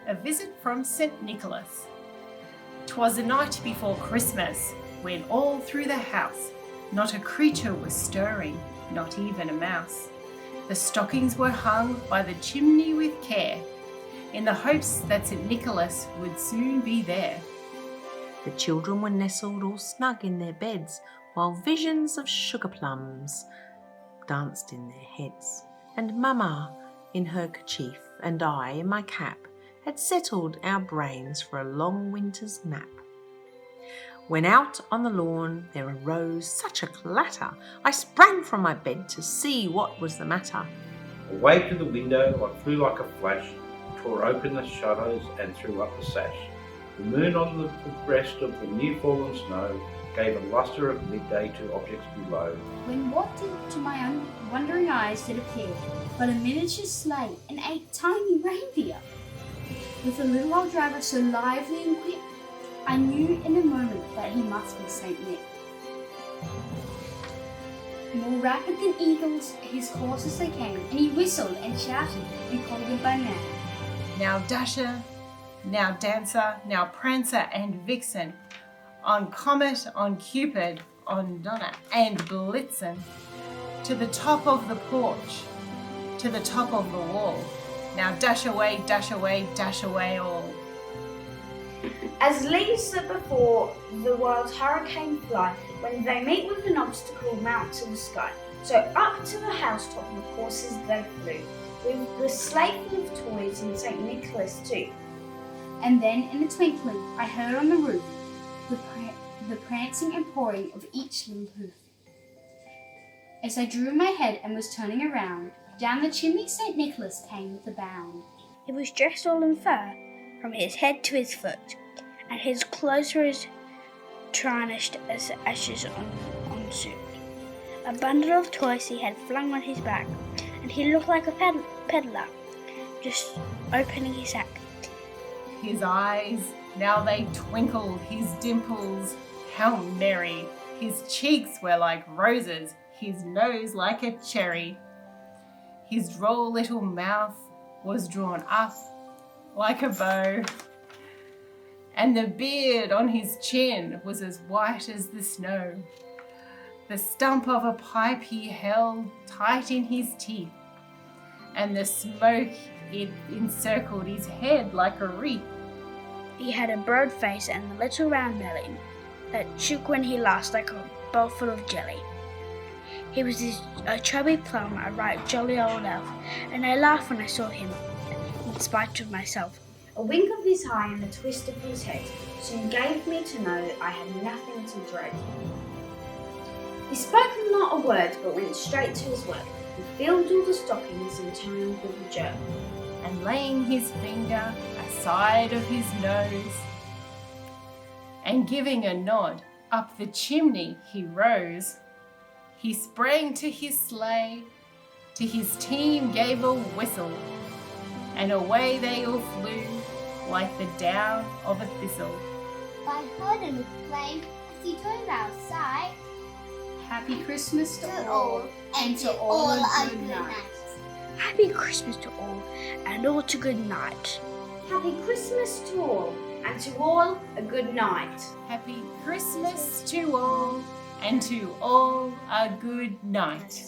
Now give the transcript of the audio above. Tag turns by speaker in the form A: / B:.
A: A visit from St. Nicholas. 'Twas a night before Christmas, when all through the house not a creature was stirring, not even a mouse. The stockings were hung by the chimney with care, in the hopes that St. Nicholas would soon be there.
B: The children were nestled all snug in their beds, while visions of sugar plums danced in their heads. And Mamma, in her kerchief, and I, in my cap, had settled our brains for a long winter's nap. When out on the lawn there arose such a clatter, I sprang from my bed to see what was the matter.
C: Away to the window I flew like a flash, tore open the shutters and threw up the sash. The moon on the breast of the new fallen snow gave a lustre of midday to objects below.
D: When what to my wondering eyes did appear but a miniature sleigh and 8 tiny reindeer, with a little old driver so lively and quick, I knew in a moment that he must be Saint Nick. More rapid than eagles, his horses they came, and he whistled and shouted and called them by name.
A: Now Dasher, now Dancer, now Prancer and Vixen, on Comet, on Cupid, on Donner and Blitzen, to the top of the porch, to the top of the wall. Now dash away all.
E: As leaves that before the wild hurricane fly, when they meet with an obstacle mount to the sky. So up to the housetop the horses they flew, with the sleigh full of toys and St. Nicholas too.
D: And then in a twinkling I heard on the roof the prancing and pawing of each little hoof. As I drew my head and was turning around, down the chimney St. Nicholas came with a bound.
E: He was dressed all in fur, from his head to his foot, and his clothes were as tarnished as ashes on soot. A bundle of toys he had flung on his back, and he looked like a peddler, just opening his sack.
A: His eyes, now they twinkled, his dimples, how merry. His cheeks were like roses, his nose like a cherry. His droll little mouth was drawn up like a bow, and the beard on his chin was as white as the snow. The stump of a pipe he held tight in his teeth, and the smoke it encircled his head like a wreath.
E: He had a broad face and a little round belly that shook when he laughed like a bowl full of jelly. He was a chubby plum, a right jolly old elf, and I laughed when I saw him, in spite of myself.
F: A wink of his eye and a twist of his head soon gave me to know that I had nothing to dread. He spoke not a word, but went straight to his work. He filled all the stockings and turned with a jerk.
A: And laying his finger aside of his nose, and giving a nod, up the chimney he rose. He sprang to his sleigh, to his team gave a whistle, and away they all flew like the down of a thistle.
G: I heard him exclaim as he turned outside,
D: Happy Christmas
G: to all, and to all a good night.
E: Happy Christmas to all, and all to good night.
F: Happy Christmas to all, and to all a good night.
A: Happy Christmas to all, and to all a good night.